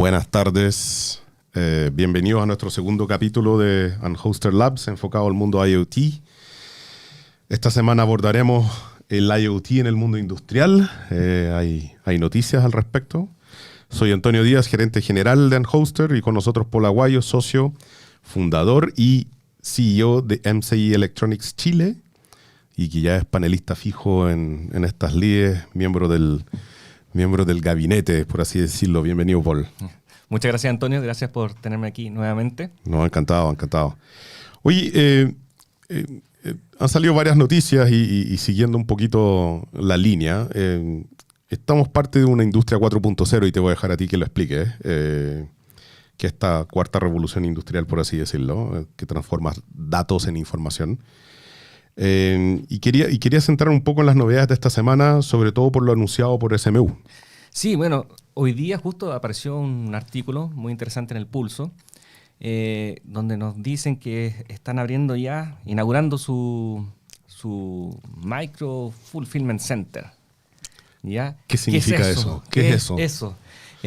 Buenas tardes. Bienvenidos a nuestro segundo capítulo de Unhoster Labs, enfocado al mundo IoT. Esta semana abordaremos el IoT en el mundo industrial. Hay noticias al respecto. Soy Antonio Díaz, gerente general de Unhoster, y con nosotros Paul Aguayo, socio, fundador y CEO de MCI Electronics Chile, y que ya es panelista fijo en estas lides, miembro del gabinete, por así decirlo. Bienvenido, Paul. Muchas gracias, Antonio. Gracias por tenerme aquí nuevamente. No, encantado. Oye, han salido varias noticias y siguiendo un poquito la línea, estamos parte de una industria 4.0 y te voy a dejar a ti que lo expliques, que esta cuarta revolución industrial, por así decirlo, que transforma datos en información. Y quería centrar un poco en las novedades de esta semana, sobre todo por lo anunciado por SMU. Sí, bueno, hoy día justo apareció un artículo muy interesante en El Pulso, donde nos dicen que están inaugurando su Micro Fulfillment Center. ¿Ya? ¿Qué significa eso? ¿Qué es eso?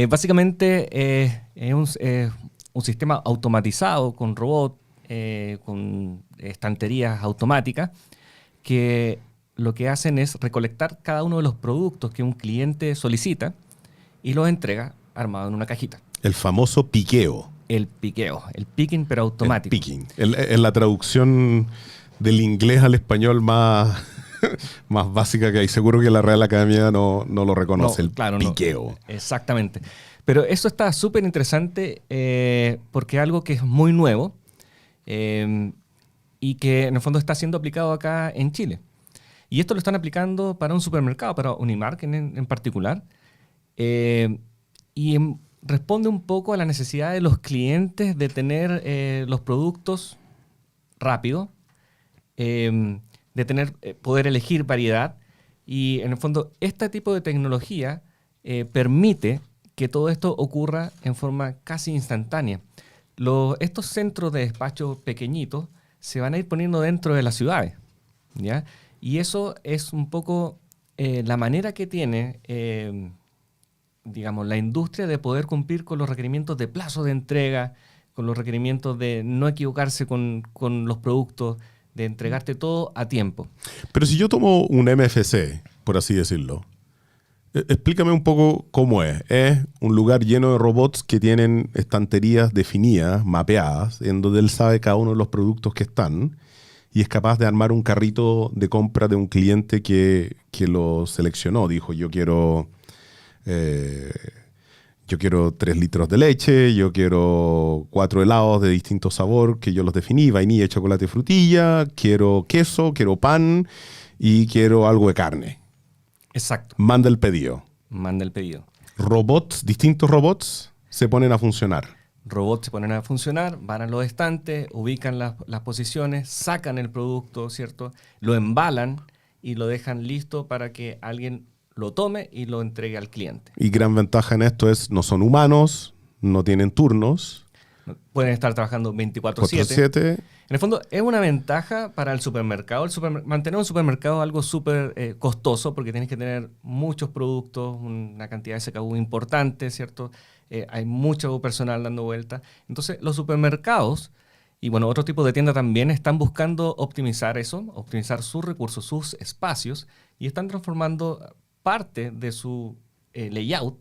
Básicamente es un sistema automatizado con robots, con estanterías automáticas, que lo que hacen es recolectar cada uno de los productos que un cliente solicita y los entrega armado en una cajita. El famoso piqueo. El picking, pero automático. El picking. Es la traducción del inglés al español más básica que hay. Seguro que la Real Academia no lo reconoce, piqueo. No. Exactamente. Pero eso está súper interesante porque es algo que es muy nuevo y que en el fondo está siendo aplicado acá en Chile. Y esto lo están aplicando para un supermercado, para Unimark en particular. Responde un poco a la necesidad de los clientes de tener los productos rápido, de poder elegir variedad. Y en el fondo, este tipo de tecnología permite que todo esto ocurra en forma casi instantánea. Estos centros de despacho pequeñitos se van a ir poniendo dentro de las ciudades, ¿ya? Y eso es un poco la manera que tiene, la industria de poder cumplir con los requerimientos de plazo de entrega, con los requerimientos de no equivocarse con los productos, de entregarte todo a tiempo. Pero si yo tomo un MFC, por así decirlo, explícame un poco cómo es. Es un lugar lleno de robots que tienen estanterías definidas, mapeadas, en donde él sabe cada uno de los productos que están y es capaz de armar un carrito de compra de un cliente que lo seleccionó. Dijo, yo quiero 3 litros de leche, yo quiero 4 helados de distinto sabor que yo los definí, vainilla, chocolate y frutilla, quiero queso, quiero pan y quiero algo de carne. Exacto. Manda el pedido. Distintos robots se ponen a funcionar. Van a los estantes, ubican las posiciones, sacan el producto, ¿cierto? Lo embalan y lo dejan listo para que alguien lo tome y lo entregue al cliente. Y gran ventaja en esto es, no son humanos, no tienen turnos. Pueden estar trabajando 24/7. En el fondo, es una ventaja para el supermercado. Mantener un supermercado es algo súper costoso porque tienes que tener muchos productos, una cantidad de SKU importante, ¿cierto? Hay mucho personal dando vueltas. Entonces, los supermercados y otro tipo de tiendas también están buscando optimizar eso, optimizar sus recursos, sus espacios, y están transformando parte de su layout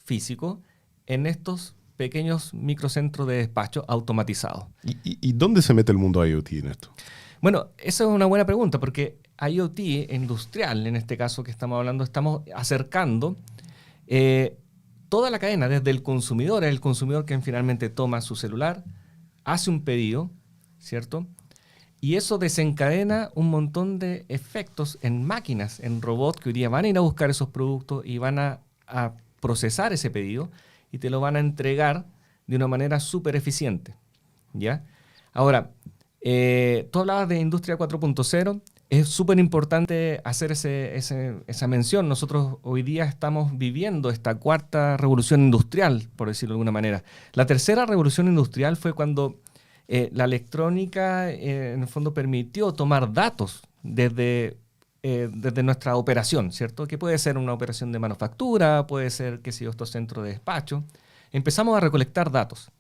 físico en estos pequeños microcentros de despacho automatizados. ¿Y dónde se mete el mundo IoT en esto? Bueno, esa es una buena pregunta, porque IoT industrial, en este caso que estamos hablando, estamos acercando toda la cadena, desde el consumidor que finalmente toma su celular, hace un pedido, ¿cierto? Y eso desencadena un montón de efectos en máquinas, en robots que hoy día van a ir a buscar esos productos y van a procesar ese pedido y te lo van a entregar de una manera súper eficiente, ¿ya? Ahora, tú hablabas de Industria 4.0. Es súper importante hacer esa mención. Nosotros hoy día estamos viviendo esta cuarta revolución industrial, por decirlo de alguna manera. La tercera revolución industrial fue cuando la electrónica, en el fondo, permitió tomar datos desde nuestra operación, ¿cierto? Que puede ser una operación de manufactura, puede ser, estos centros de despacho. empezamos a recolectar datos,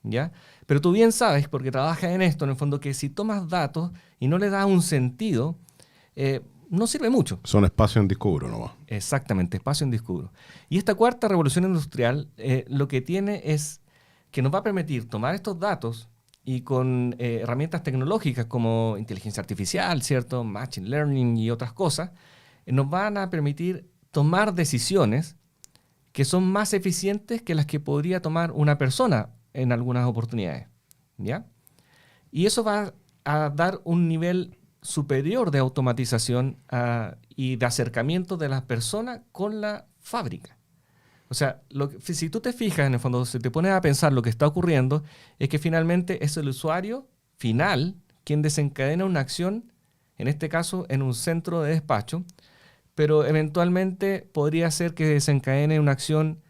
¿ya? Pero tú bien sabes, porque trabajas en esto, en el fondo, que si tomas datos y no le das un sentido, no sirve mucho. Son espacios en disco duro nomás. Exactamente, espacio en disco duro. Y esta cuarta revolución industrial lo que tiene es que nos va a permitir tomar estos datos y con herramientas tecnológicas como inteligencia artificial, ¿cierto? Machine learning y otras cosas, nos van a permitir tomar decisiones que son más eficientes que las que podría tomar una persona en algunas oportunidades, ¿ya? Y eso va a dar un nivel superior de automatización y de acercamiento de las personas con la fábrica. O sea, si tú te fijas, en el fondo, si te pones a pensar lo que está ocurriendo, es que finalmente es el usuario final quien desencadena una acción, en este caso en un centro de despacho, pero eventualmente podría ser que desencadene una acción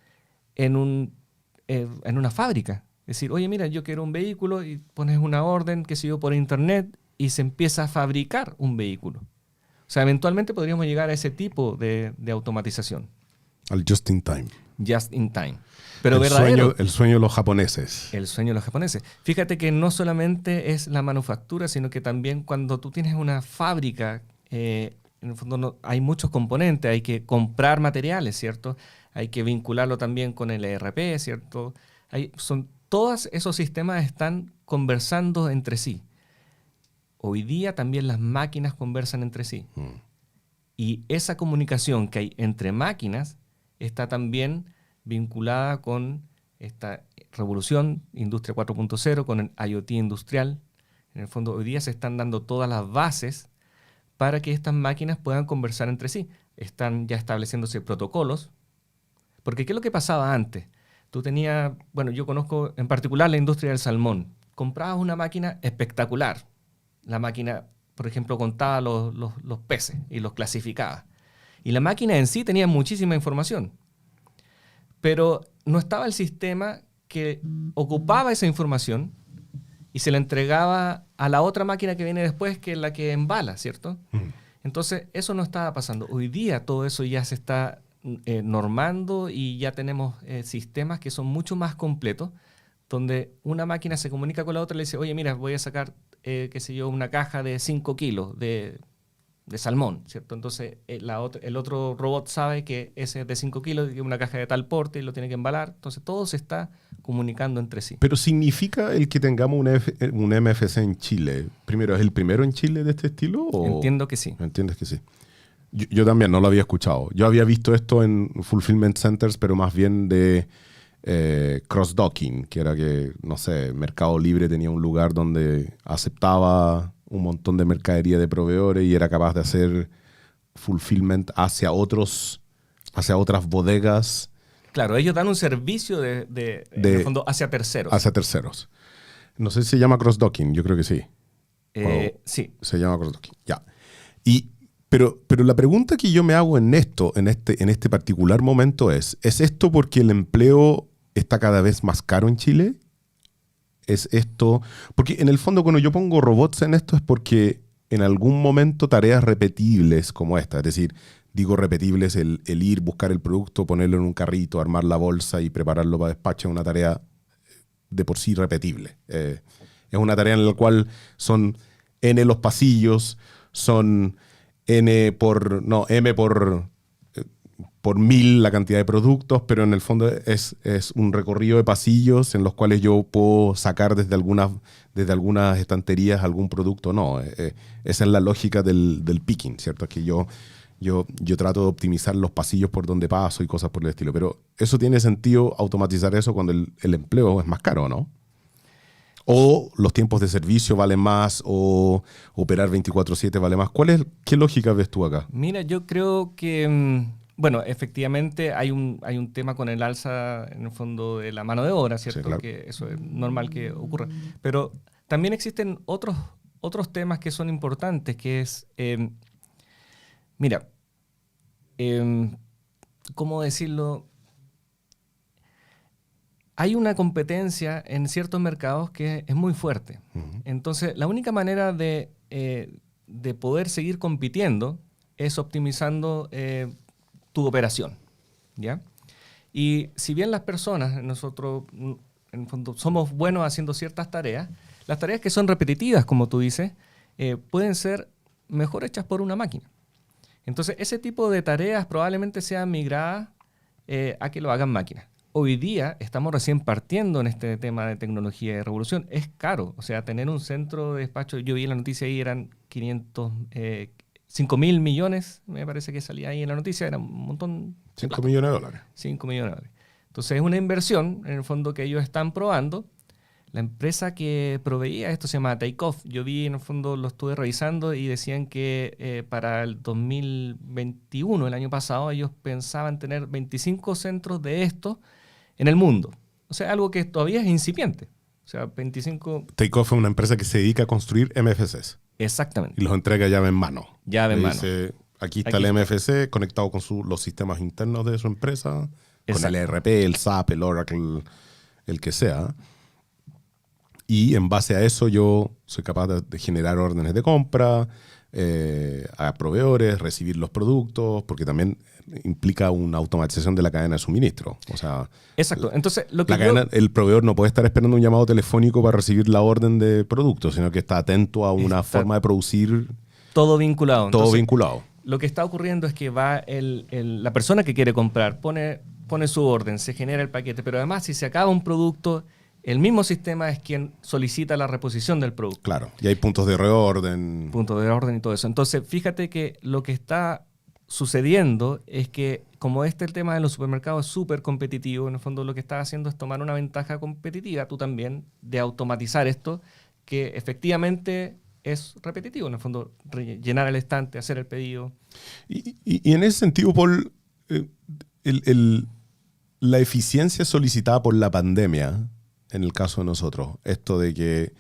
en una fábrica. Es decir, oye, mira, yo quiero un vehículo y pones una orden, qué sé yo, por internet y se empieza a fabricar un vehículo. O sea, eventualmente podríamos llegar a ese tipo de automatización. Al just in time. Just in time. Pero El sueño de los japoneses. El sueño de los japoneses. Fíjate que no solamente es la manufactura, sino que también cuando tú tienes una fábrica, en el fondo hay muchos componentes, hay que comprar materiales, ¿cierto? Hay que vincularlo también con el ERP, ¿cierto? Todos esos sistemas están conversando entre sí. Hoy día también las máquinas conversan entre sí. Y esa comunicación que hay entre máquinas está también vinculada con esta revolución, Industria 4.0, con el IoT industrial. En el fondo, hoy día se están dando todas las bases para que estas máquinas puedan conversar entre sí. Están ya estableciéndose protocolos. Porque ¿qué es lo que pasaba antes? Tú tenías, bueno, yo conozco en particular la industria del salmón. Comprabas una máquina espectacular. La máquina, por ejemplo, contaba los peces y los clasificaba. Y la máquina en sí tenía muchísima información. Pero no estaba el sistema que ocupaba esa información y se la entregaba a la otra máquina que viene después, que es la que embala, ¿cierto? Entonces, eso no estaba pasando. Hoy día todo eso ya se está normando y ya tenemos sistemas que son mucho más completos, donde una máquina se comunica con la otra y le dice, oye, mira, voy a sacar, qué sé yo, una caja de 5 kilos de salmón, ¿cierto? Entonces el otro robot sabe que ese es de 5 kilos, que es una caja de tal porte y lo tiene que embalar. Entonces todo se está comunicando entre sí. Pero ¿significa el que tengamos un MFC en Chile? Primero, ¿es el primero en Chile de este estilo? ¿O? Entiendo que sí. ¿Entiendes que sí? Yo también no lo había escuchado. Yo había visto esto en fulfillment centers, pero más bien de cross-docking, que era que, no sé, Mercado Libre tenía un lugar donde aceptaba un montón de mercadería de proveedores y era capaz de hacer fulfillment hacia otras bodegas. Claro, ellos dan un servicio en el fondo hacia terceros. Hacia terceros. No sé si se llama cross-docking, yo creo que sí. Sí. Se llama cross-docking, ya. Pero la pregunta que yo me hago en este particular momento ¿es esto porque el empleo está cada vez más caro en Chile? ¿Es esto? Porque en el fondo cuando yo pongo robots en esto es porque en algún momento tareas repetibles como esta, es decir, digo repetibles, el ir, buscar el producto, ponerlo en un carrito, armar la bolsa y prepararlo para despacho es una tarea de por sí repetible. Es una tarea en la cual son N los pasillos, son M por 1000 la cantidad de productos, pero en el fondo es un recorrido de pasillos en los cuales yo puedo sacar desde algunas estanterías algún producto. No, esa es la lógica del picking, ¿cierto? Que yo trato de optimizar los pasillos por donde paso y cosas por el estilo. Pero ¿eso tiene sentido automatizar eso cuando el empleo es más caro, no? O los tiempos de servicio valen más, o operar 24/7 vale más. ¿Qué lógica ves tú acá? Mira, yo creo que, bueno, efectivamente hay un tema con el alza, en el fondo, de la mano de obra, ¿cierto? Sí, claro. Que eso es normal que ocurra. Pero también existen otros temas que son importantes, que es, mira, ¿cómo decirlo? Hay una competencia en ciertos mercados que es muy fuerte. Uh-huh. Entonces, la única manera de poder seguir compitiendo es optimizando tu operación, ¿ya? Y si bien las personas, nosotros en el fondo somos buenos haciendo ciertas tareas, las tareas que son repetitivas, como tú dices, pueden ser mejor hechas por una máquina. Entonces, ese tipo de tareas probablemente sean migradas a que lo hagan máquinas. Hoy día estamos recién partiendo en este tema de tecnología de revolución. Es caro. O sea, tener un centro de despacho, yo vi en la noticia ahí, eran 5.000 millones, me parece que salía ahí en la noticia, era un montón. 5 millones de dólares. 5 millones de dólares. Entonces es una inversión, en el fondo, que ellos están probando. La empresa que proveía esto se llama Takeoff. Yo vi, en el fondo, lo estuve revisando y decían que para el 2021, el año pasado, ellos pensaban tener 25 centros de estos en el mundo. O sea, algo que todavía es incipiente. O sea, 25... Takeoff es una empresa que se dedica a construir MFCs. Exactamente. Y los entrega llave en mano. Llave en mano. Dice, aquí está el MFC conectado con los sistemas internos de su empresa, Exacto. con el ERP, el SAP, el Oracle, el que sea. Y en base a eso yo soy capaz de generar órdenes de compra a proveedores, recibir los productos, porque también implica una automatización de la cadena de suministro. O sea, exacto. Entonces, lo que el proveedor no puede estar esperando un llamado telefónico para recibir la orden de productos, sino que está atento a una forma de producir. Todo vinculado. Todo Entonces, vinculado. Lo que está ocurriendo es que va la persona que quiere comprar, pone su orden, se genera el paquete, pero además si se acaba un producto, el mismo sistema es quien solicita la reposición del producto. Claro, y hay puntos de reorden. Puntos de orden y todo eso. Entonces, fíjate que lo que está sucediendo es que, como el tema de los supermercados es súper competitivo, en el fondo lo que está haciendo es tomar una ventaja competitiva, tú también, de automatizar esto, que efectivamente es repetitivo, en el fondo, llenar el estante, hacer el pedido. Y en ese sentido, Paul, la eficiencia solicitada por la pandemia, en el caso de nosotros, esto de que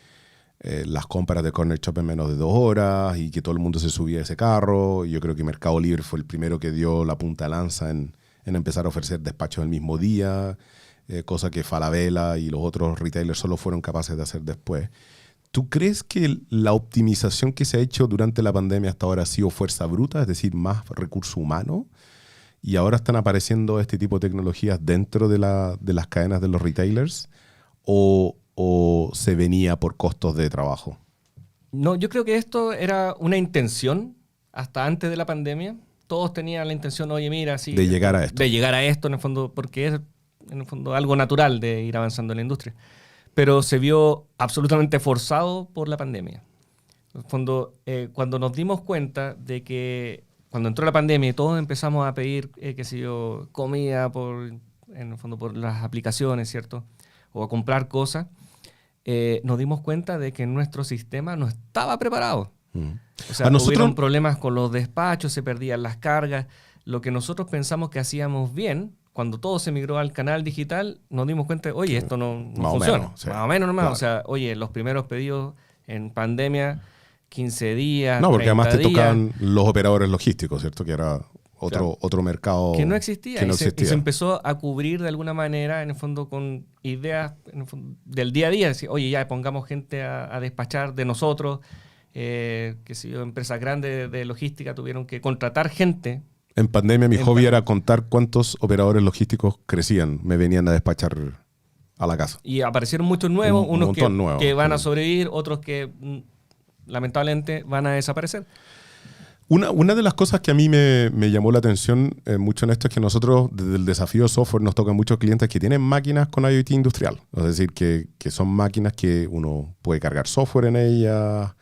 las compras de Corner Shop en menos de 2 horas y que todo el mundo se subía a ese carro. Yo creo que Mercado Libre fue el primero que dio la punta de lanza en empezar a ofrecer despachos el mismo día, cosa que Falabella y los otros retailers solo fueron capaces de hacer después. ¿Tú crees que la optimización que se ha hecho durante la pandemia hasta ahora ha sido fuerza bruta, es decir, más recurso humano? Y ahora están apareciendo este tipo de tecnologías dentro de las cadenas de los retailers, ¿o se venía por costos de trabajo? No, yo creo que esto era una intención hasta antes de la pandemia. Todos tenían la intención, oye, mira, sí, de llegar a esto. De llegar a esto, en el fondo, porque es en el fondo algo natural de ir avanzando en la industria. Pero se vio absolutamente forzado por la pandemia. En el fondo, cuando nos dimos cuenta de que cuando entró la pandemia y todos empezamos a pedir, qué sé yo, comida en el fondo por las aplicaciones, ¿cierto? O a comprar cosas, nos dimos cuenta de que nuestro sistema no estaba preparado. O sea, hubieron problemas con los despachos, se perdían las cargas. Lo que nosotros pensamos que hacíamos bien, cuando todo se migró al canal digital, nos dimos cuenta de, oye, esto no funciona. Menos, sí. Más o menos nomás. Claro. O sea, oye, los primeros pedidos en pandemia, 15 días, no, porque además te días, tocan los operadores logísticos, ¿cierto? Que era otro mercado que no existía. Y se empezó a cubrir de alguna manera, en el fondo, con ideas del día a día. Decir, oye, ya pongamos gente a despachar de nosotros. Que si empresas grandes de logística tuvieron que contratar gente. En pandemia mi hobby era contar cuántos operadores logísticos crecían, me venían a despachar a la casa. Y aparecieron muchos nuevos, unos que van a sobrevivir, otros que lamentablemente van a desaparecer. Una de las cosas que a mí me llamó la atención mucho en esto es que nosotros, desde el desafío software, nos tocan muchos clientes que tienen máquinas con IoT industrial. Es decir, que son máquinas que uno puede cargar software en ellas,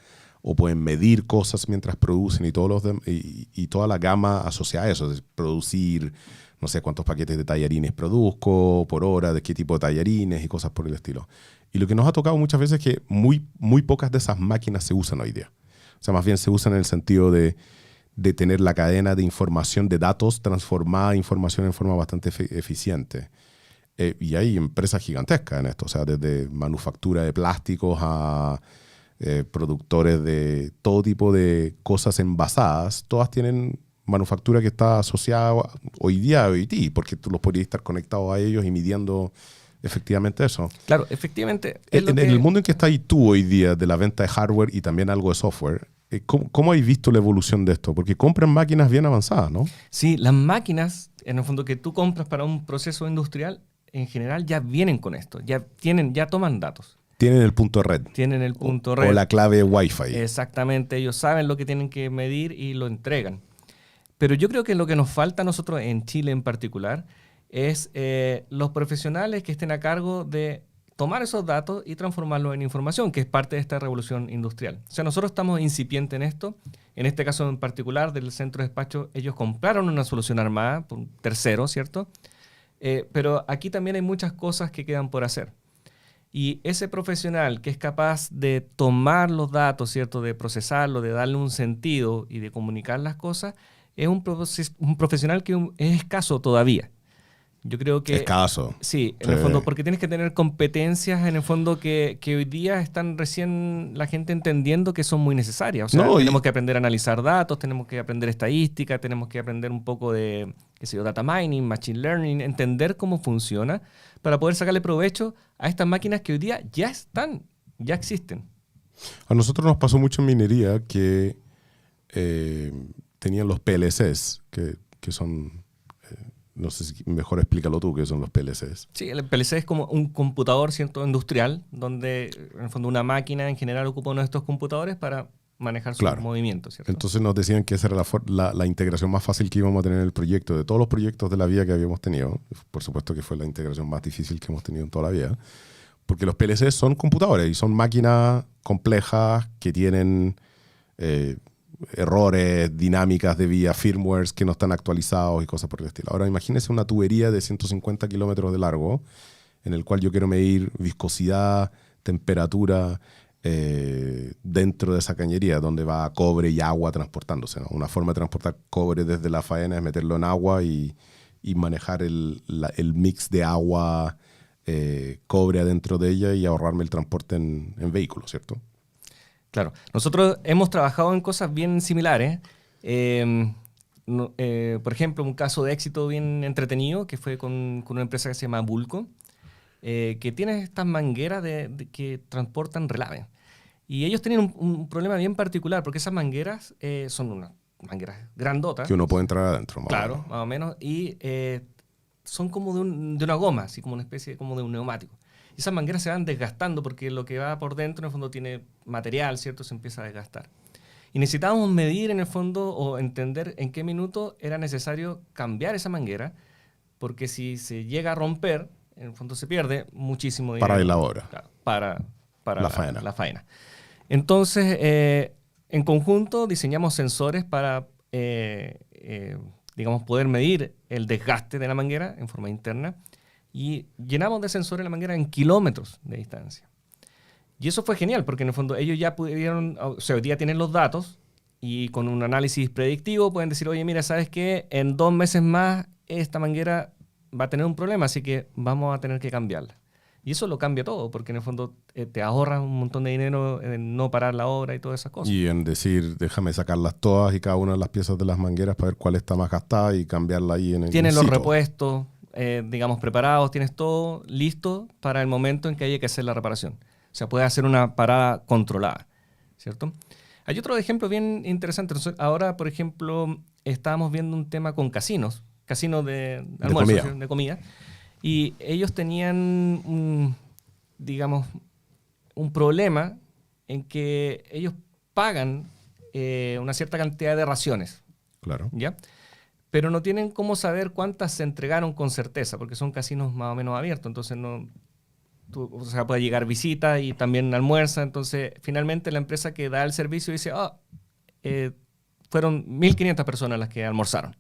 o pueden medir cosas mientras producen y toda la gama asociada a eso. Es producir, no sé cuántos paquetes de tallarines produzco por hora, de qué tipo de tallarines y cosas por el estilo. Y lo que nos ha tocado muchas veces es que muy, muy pocas de esas máquinas se usan hoy día. O sea, más bien se usan en el sentido de tener la cadena de información, de datos, transformada información en forma bastante eficiente. Y hay empresas gigantescas en esto. O sea, desde manufactura de plásticos a productores de todo tipo de cosas envasadas, todas tienen manufactura que está asociada hoy día a IoT, porque tú los podrías estar conectados a ellos y midiendo efectivamente eso. Claro, efectivamente. En el mundo en que estás tú hoy día, de la venta de hardware y también algo de software, ¿cómo has visto la evolución de esto? Porque compran máquinas bien avanzadas, ¿no? Sí, las máquinas en el fondo que tú compras para un proceso industrial, en general ya vienen con esto, ya toman datos. Tienen el punto red. Tienen el punto red. O la clave Wi-Fi. Exactamente, ellos saben lo que tienen que medir y lo entregan. Pero yo creo que lo que nos falta a nosotros en Chile en particular es los profesionales que estén a cargo de tomar esos datos y transformarlos en información, que es parte de esta revolución industrial. O sea, nosotros estamos incipientes en esto. En este caso en particular del centro de despacho, ellos compraron una solución armada por un tercero, ¿cierto? Pero aquí también hay muchas cosas que quedan por hacer. Y ese profesional que es capaz de tomar los datos, ¿cierto? De procesarlo, de darle un sentido y de comunicar las cosas, es un profesional que es escaso todavía. Yo creo que... Escaso. Sí, en el fondo, porque tienes que tener competencias en el fondo que hoy día están recién la gente entendiendo que son muy necesarias. O sea, tenemos que aprender a analizar datos, tenemos que aprender estadística, tenemos que aprender un poco de, qué sé yo, data mining, machine learning, entender cómo funciona para poder sacarle provecho a estas máquinas que hoy día ya existen. A nosotros nos pasó mucho en minería que tenían los PLCs, que son... no sé si mejor explícalo tú, qué son los PLCs. Sí, el PLC es como un computador, ¿cierto? Industrial, donde en el fondo una máquina en general ocupa uno de estos computadores para manejar sus movimientos, ¿cierto? Entonces nos decían que esa era la integración más fácil que íbamos a tener en el proyecto. De todos los proyectos de la vida que habíamos tenido, por supuesto que fue la integración más difícil que hemos tenido en toda la vida, porque los PLCs son computadores y son máquinas complejas que tienen... errores, dinámicas de vía, firmwares que no están actualizados y cosas por el estilo. Ahora imagínese una tubería de 150 kilómetros de largo en el cual yo quiero medir viscosidad, temperatura dentro de esa cañería donde va cobre y agua transportándose, ¿no? Una forma de transportar cobre desde la faena es meterlo en agua y manejar el mix de agua, cobre adentro de ella y ahorrarme el transporte en vehículos, ¿cierto? Claro. Nosotros hemos trabajado en cosas bien similares. Por ejemplo, un caso de éxito bien entretenido que fue con una empresa que se llama Bulco, que tiene estas mangueras que transportan relave. Y ellos tenían un problema bien particular porque esas mangueras son unas mangueras grandotas. Que uno puede entrar adentro. Claro, más o menos. Y son como de una goma, así como una especie como de un neumático. Y esas mangueras se van desgastando porque lo que va por dentro en el fondo tiene material, ¿cierto? Se empieza a desgastar. Y necesitábamos medir en el fondo o entender en qué minuto era necesario cambiar esa manguera, porque si se llega a romper, en el fondo se pierde muchísimo dinero. Para la obra. Claro, para la faena. Entonces, en conjunto diseñamos sensores para, digamos, poder medir el desgaste de la manguera en forma interna. Y llenamos de sensores la manguera en kilómetros de distancia. Y eso fue genial, porque en el fondo ellos ya pudieron, o sea, hoy día tienen los datos y con un análisis predictivo pueden decir, oye, mira, ¿sabes qué? En 2 meses más esta manguera va a tener un problema, así que vamos a tener que cambiarla. Y eso lo cambia todo, porque en el fondo te ahorras un montón de dinero en no parar la obra y todas esas cosas. Y en decir, déjame sacarlas todas y cada una de las piezas de las mangueras para ver cuál está más gastada y cambiarla ahí en el Tienen los repuestos, digamos, preparados, tienes todo listo para el momento en que haya que hacer la reparación. O sea, puedes hacer una parada controlada, ¿cierto? Hay otro ejemplo bien interesante. Ahora, por ejemplo, estábamos viendo un tema con casinos de almuerzo, de comida, y ellos tenían, digamos, un problema en que ellos pagan una cierta cantidad de raciones. Claro. ¿Ya? Pero no tienen cómo saber cuántas se entregaron con certeza, porque son casinos más o menos abiertos, entonces o sea, puede llegar visita y también almuerza, entonces finalmente la empresa que da el servicio dice, fueron 1.500 personas las que almorzaron.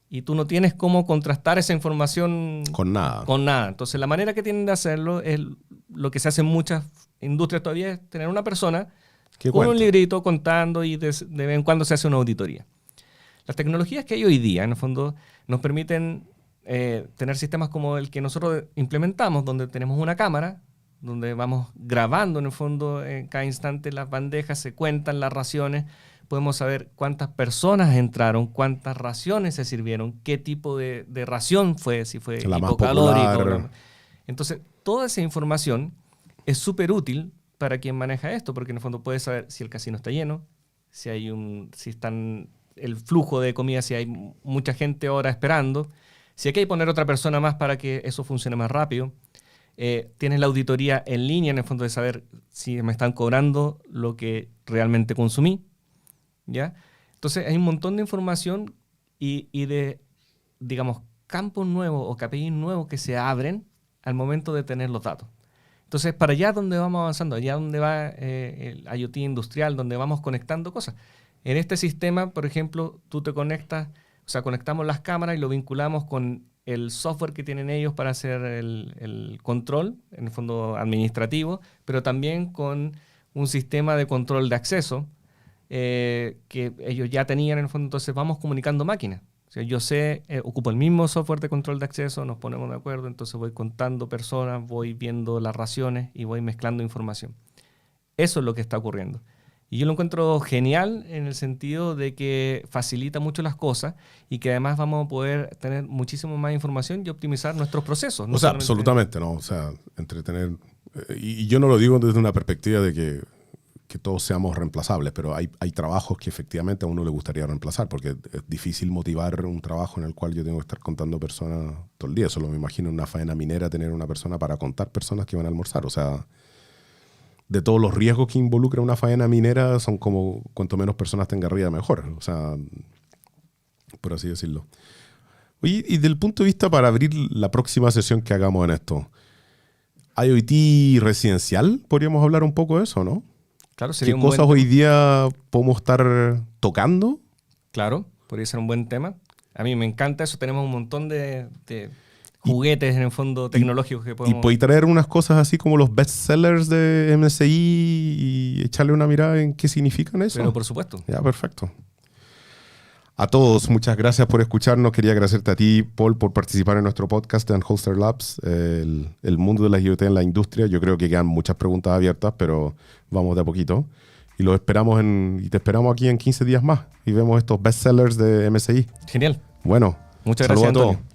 Y tú no tienes cómo contrastar esa información con nada. Entonces la manera que tienen de hacerlo es lo que se hace en muchas industrias todavía, es tener una persona con un librito contando y de vez en cuando se hace una auditoría. Las tecnologías que hay hoy día, en el fondo, nos permiten tener sistemas como el que nosotros implementamos, donde tenemos una cámara, donde vamos grabando, en el fondo, en cada instante las bandejas, se cuentan las raciones, podemos saber cuántas personas entraron, cuántas raciones se sirvieron, qué tipo de ración fue, si fue hipocalórica. Entonces, toda esa información es súper útil para quien maneja esto, porque en el fondo puede saber si el casino está lleno, si están el flujo de comida, si hay mucha gente ahora esperando, si hay que poner otra persona más para que eso funcione más rápido. Tienes la auditoría en línea, en el fondo de saber si me están cobrando lo que realmente consumí, ¿ya? Entonces hay un montón de información y de, digamos, campos nuevos o KPIs nuevos que se abren al momento de tener los datos. Entonces, para allá donde vamos avanzando, allá donde va el IoT industrial, donde vamos conectando cosas. En este sistema, por ejemplo, tú te conectas, o sea, conectamos las cámaras y lo vinculamos con el software que tienen ellos para hacer el control, en el fondo administrativo, pero también con un sistema de control de acceso que ellos ya tenían en el fondo. Entonces vamos comunicando máquinas. O sea, yo sé, ocupo el mismo software de control de acceso, nos ponemos de acuerdo, entonces voy contando personas, voy viendo las raciones y voy mezclando información. Eso es lo que está ocurriendo. Y yo lo encuentro genial en el sentido de que facilita mucho las cosas y que además vamos a poder tener muchísimo más información y optimizar nuestros procesos. O sea, absolutamente, ¿no? O sea, entretener... y yo no lo digo desde una perspectiva de que todos seamos reemplazables, pero hay trabajos que efectivamente a uno le gustaría reemplazar, porque es difícil motivar un trabajo en el cual yo tengo que estar contando personas todo el día. Solo me imagino en una faena minera tener una persona para contar personas que van a almorzar. O sea, de todos los riesgos que involucra una faena minera, son como cuanto menos personas tenga arriba, mejor. O sea, por así decirlo. Oye, y del punto de vista para abrir la próxima sesión que hagamos en esto, IoT residencial, podríamos hablar un poco de eso, ¿no? Claro, sería ¿Qué cosas hoy día podemos estar tocando? Claro, podría ser un buen tema. A mí me encanta eso. Tenemos un montón de juguetes en el fondo tecnológicos que podemos... ¿Y podéis traer unas cosas así como los bestsellers de MSI y echarle una mirada en qué significan eso? Pero por supuesto. Ya, perfecto. A todos, muchas gracias por escucharnos. Quería agradecerte a ti, Paul, por participar en nuestro podcast de Unholster Labs, el mundo de la IoT en la industria. Yo creo que quedan muchas preguntas abiertas, pero vamos de a poquito. Y te esperamos aquí en 15 días más y vemos estos bestsellers de MSI. Genial. Bueno, muchas gracias, saludos a todos. Antonio.